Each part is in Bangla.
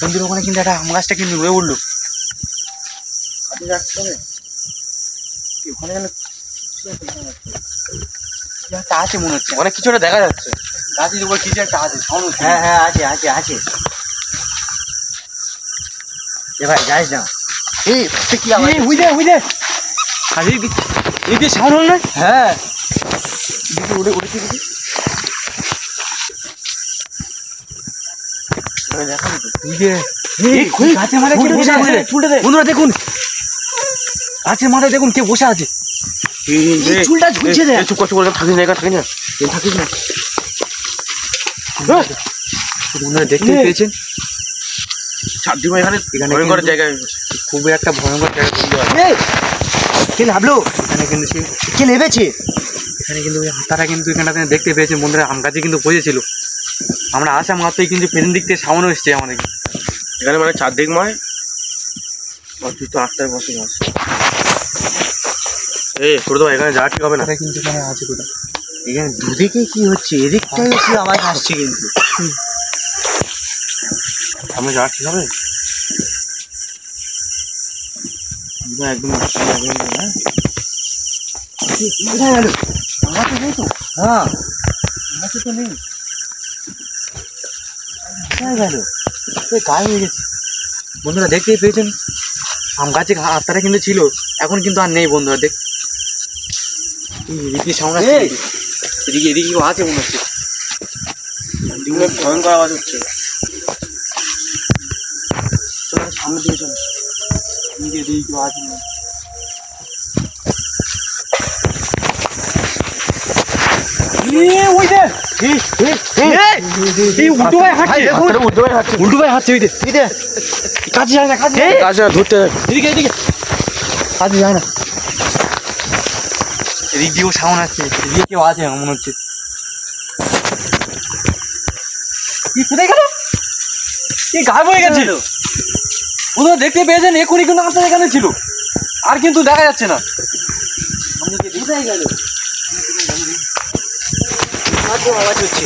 মন্দির ওখানে কিন্তু একটা আম গাছটা কিন্তু রয়ে উঠলো। ওখানে একটা আছে মনে হচ্ছে, অনেক কিছু একটা দেখা যাচ্ছে গাছের উপর কিছু একটা আছে। হ্যাঁ হ্যাঁ আছে আছে আছে। এ ভাই যাইস না। এই কি বুঝে বুঝে আর এই যে সাউন্ড হল না? হ্যাঁ উঠে উঠেছি বন্ধুরা দেখুন গাছের মাথায় দেখুন কে বসে আছে। চুলটা ঝুলছে দেখ। চুপ কষ্ট বলে থাকিস না, থাকিস না, থাকিস না। বন্ধুরা দেখতে পেয়েছেন চারদিকে এখানে ভয়ঙ্কর জায়গায়, খুবই একটা ভয়ঙ্কর জায়গা তৈরি হয়। কে নামলো? এখানে কিন্তু সে কে নেমেছে? এখানে কিন্তু তারা কিন্তু এখানটাতে দেখতে পেয়েছে বন্ধুরা আম গাছে কিন্তু বসেছিল। আমরা আসা মাত্রই কিন্তু পেছন দিক থেকে সামনে এসছে আমাদের এখানে, মানে চারদিক ময় তুই তো আটটায় বসে যাস। ছোট তো এখানে যাওয়া ঠিক হবে না, কিন্তু এখানে আছে কোথায়? এখানে দুদিকে কি হচ্ছে? এদিকটাই একটু আওয়াজ আসছে কিন্তু সামনে যাওয়া ঠিক হবে একদম। কোথায় গেল? আমার তো নেই তো। হ্যাঁ আমার তো নেই। কোথায় গেল? গায়ে হয়ে গেছে বন্ধুরা, দেখতেই পেয়েছেন আম গাছে আত্মারা কিন্তু ছিল, এখন কিন্তু আর নেই বন্ধুরা। দেখ এদিকে সামনে এদিকে এদিকে কেউ আছে মনে হচ্ছে, ভয়ঙ্কর আওয়াজ হচ্ছে। সামনে দিয়ে চল, এদিকে কেউ আছে না। উল্টো ভাই হাঁটছে কাছে যায় না, কাছে ধরতে এদিকে এদিকে কাছে যায় না। এদিক দিয়েও সাউন্ড আসছে, এদিকে কেউ আছে মনে হচ্ছে। কোথায় গেল? গায়েব হয়ে গেছিল বন্ধুরা, দেখতে পেয়েছেন এখনই কিন্তু আপনার এখানে ছিল, আর কিন্তু দেখা যাচ্ছে না। কোথায় গেল? আওয়াজ হচ্ছে।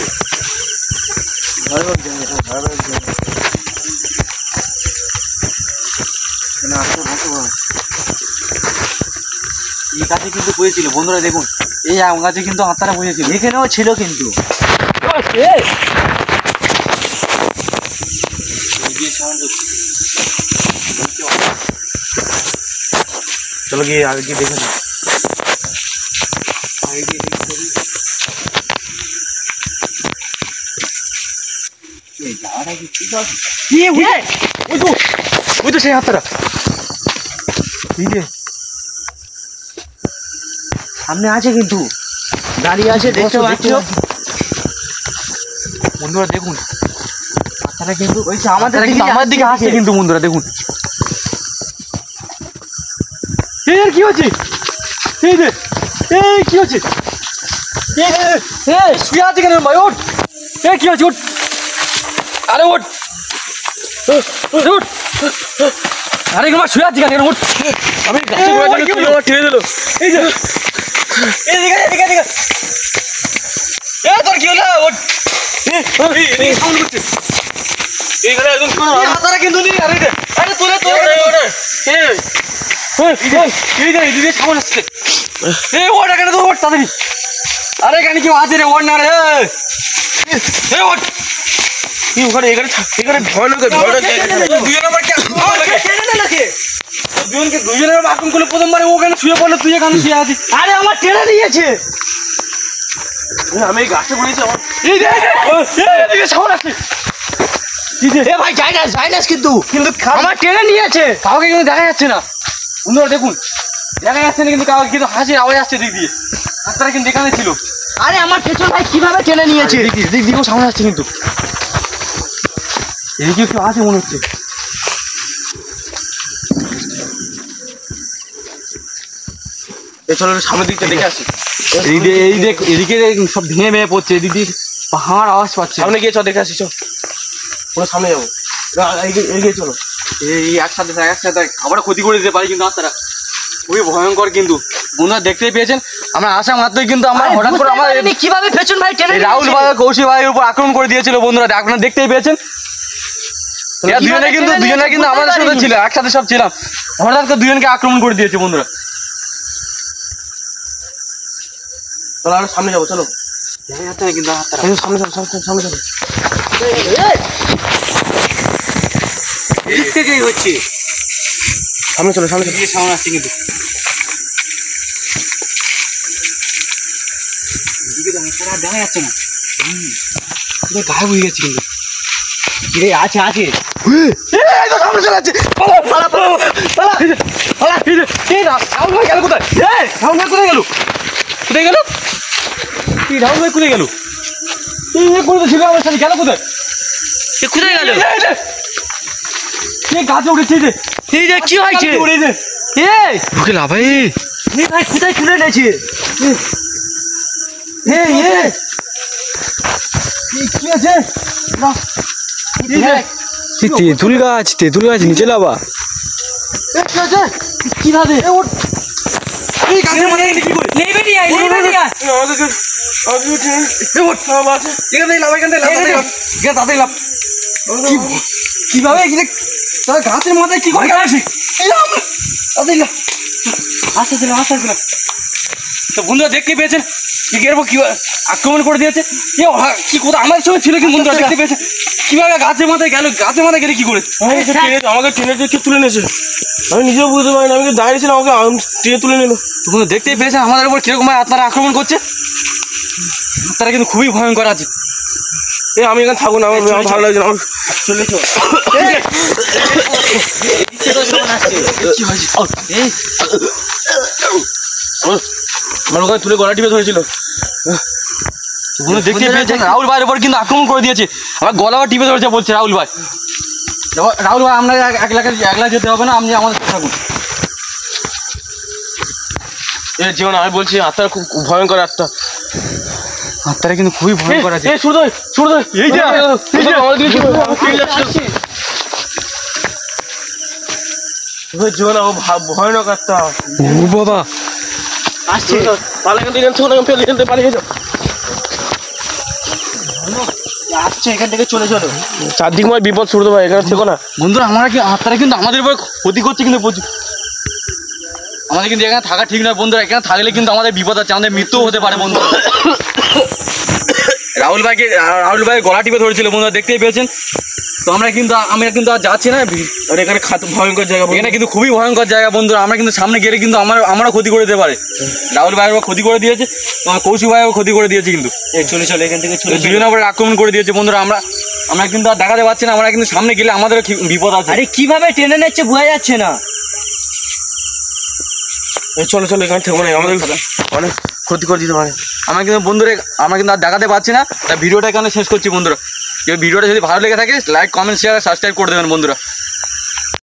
এই গাছে কিন্তু বসেছিল বন্ধুরা, দেখুন এই আম গাছে কিন্তু আত্মারা বসেছিল, এখানেও ছিল কিন্তু। চলো গিয়ে আগে গিয়ে দেখে না। ওই তো সেই হাতটা সামনে আছে কিন্তু, দাঁড়িয়ে আছে, দেখতে পাচ্ছ বন্ধুরা। দেখুন আত্মারা কিন্তু আমাদের দিকে আসছে কিন্তু বন্ধুরা, দেখুন কি হচ্ছে? কি হচ্ছে? শুয়ে আছে কেন ভাই? ওঠ, কি হচ্ছে? ওঠ, আরে ওঠ, আরে তোমার শুয়ে আছি কেন? ওঠ, আমি টেনে দিল। এই যে তোর কি হলো? ওঠ, সাউন্ড করছে এইখানে একদম কিন্তু নেই। আরে আরে তোরে দিদি সামনে আসছে। ওটা কেন তো? ওঠ তাড়াতাড়ি। আরে কেন কেউ আছে রে? ওঠ না রে। ওঠ ওখানে এখানে দুজনের বাথরুম করলে প্রথমবার ওখানে শুয়ে পড়লো, তুই এখানে শুয়ে আছিস। আরে আমার টেনে নিয়েছে। আমি এই গাছটা বলেছি আমার সামনে আসছে। ভাই যাইনাস কিন্তু আমার টেনে নিয়েছে। কাউকে কিন্তু দেখা যাচ্ছে না বন্ধুরা, দেখুন দেখা যাচ্ছে না কিন্তু কাউকে, কিন্তু হাসির আওয়াজ আসছে দিক দিয়ে। ডাক্তারা কিন্তু এখানে ছিল। আরে আমার পেছন ভাই কিভাবে টেনে নিয়েছে? দিক দিকেও সামনে আসছে কিন্তু, এদিকে কেউ আছে মনে হচ্ছে। চলো সামনের দিকটা দেখে আসি। এদিকে সব ভেঙে ভেঙে পড়ছে, এদিকে পাহাড় আওয়াজ পাচ্ছে। সামনে গিয়ে চল দেখে আসি, চল পুরো সামনে যাবো। এগিয়ে চলো, এই একসাথে আবার ক্ষতি করে দিতে পারি কিন্তু আত্মারা। খুবই ভয়ঙ্কর কিন্তু বন্ধুরা দেখতেই পেয়েছেন আমরা আসা মাত্রই কিন্তু আমরা হঠাৎ করে আমার কিভাবে পেছন ভাই টেনে রাহুল ভাই কৌশিক ভাইয়ের উপর আক্রমণ করে দিয়েছিল বন্ধুরা আপনারা দেখতেই পেয়েছেন দুজনে কিন্তু আমাদের সাথে ছিল একসাথে সব ছিলাম হঠাৎ করে দুজনকে আক্রমণ করে দিয়েছে বন্ধুরা চলো আমরা সামনে যাবো চলো কিন্তু সামনে যাবো সামনে যাবো এদিক থেকেই হচ্ছে সামনে চলো সামনে চলো সামনে আসছে কিন্তু দেখা যাচ্ছে না গায়ে বয়ে গেছে কিন্তু আছে আছে সামনে চলে যাচ্ছে রাহুল ভাই গেল কোথায় রাহুল ভাই কোথায় গেল রাহুল ভাই কোথায় গেল করে ছিল আমার সাথে গেল কোথায় কোথায় গেল গাছে উঠেছে এই যে কি হয়েছে উড়েছে ঢুকে লাভ ভাই ভাই কোথায় তুলে এনেছে কি আছে তেঁতুল গাছ নিচে লাভা কিভাবে এই গাছের মাথায় কি করে নেবে নিয়ে আয় তাড়াতাড়ি লাভ কিভাবে তারা গাছের মাথায় কি করে আসে আস্তে তো বন্ধুরা দেখতে পেয়েছেন কি আক্রমণ করে দিয়েছে কি কোথাও আমার সঙ্গে ছিল কি বন্ধুরা দেখতে পেয়েছে কিভাবে গাছের মাথায় গেলে কি করে আমাকে টেনে টেনে তুলে নিয়েছে আমি নিজেও বুঝতে পারি না আমি দাঁড়িয়ে ছিলাম আমাকে টেনে তুলে নিল তো বন্ধু দেখতেই পেয়েছেন আমাদের উপর কিরকম আপনারা আক্রমণ করছে তারা কিন্তু খুবই ভয়ঙ্কর আছে আমি এখানে থাকবো না আমার ভালো লাগছে না আমার চলে চল কি হয়েছে আমার ওখানে তুলে গলা টিপে ধরেছিল বন্ধু দেখতে পেয়েছেন রাহুল ভাইয়ের উপর কিন্তু আক্রমণ করে দিয়েছে আমার গলাও টিপে ধরেছে বলছে রাহুল ভাই আমরা একলা যেতে হবে না আপনি আমাদের সাথে থাকুন এর জীবন আমি বলছি আত্মার খুব ভয়ঙ্কর আত্মারা কিন্তু খুবই ভয়ঙ্কর আছে এই যে জীবন ভয়ানক আত্মা ও বাবা আসছে পালিয়ে যাও আসছে এখান থেকে চলে চলো চারদিকময় বিপদ শুরু ভাই এখানে থেকো না বন্ধুরা আত্মারা কিন্তু আমাদের উপর ক্ষতি করছে কিন্তু প্রচুর আমাদের কিন্তু এখানে থাকা ঠিক নয় বন্ধুরা এখানে থাকলে কিন্তু আমাদের বিপদ আছে আমাদের মৃত্যুও হতে পারে বন্ধুরা রাহুল ভাই গলা টিপে ধরেছিল বন্ধুরা দেখতেই পেয়েছেন তো আমরা কিন্তু আর যাচ্ছি না আর এখানে ভয়ঙ্কর জায়গা এখানে কিন্তু খুবই ভয়ঙ্কর জায়গা বন্ধুরা আমরা কিন্তু সামনে গেলে কিন্তু আমরা ক্ষতি করে দিতে পারে রাহুল ভাইয়ের ক্ষতি করে দিয়েছে কৌশিক ভাইও ক্ষতি করে দিয়েছে কিন্তু চলে চলো এখান থেকে চলে দুজনের উপরে আক্রমণ করে দিয়েছে বন্ধুরা আমরা কিন্তু আর দেখাতে পারছি না আমরা কিন্তু সামনে গেলে আমাদের বিপদ আছে আরে কিভাবে টেনে নিচ্ছে বোঝা যাচ্ছে না চলো এখানে থেকো না আমাদের অনেক ক্ষতি করে দিতে পারে আমরা কিন্তু আর দেখাতে পারছি না তাই ভিডিওটা এখানে শেষ করছি বন্ধুরা ভিডিওটা যদি ভালো লেগে থাকে লাইক কমেন্ট শেয়ার সাবস্ক্রাইব করে দেবেন বন্ধুরা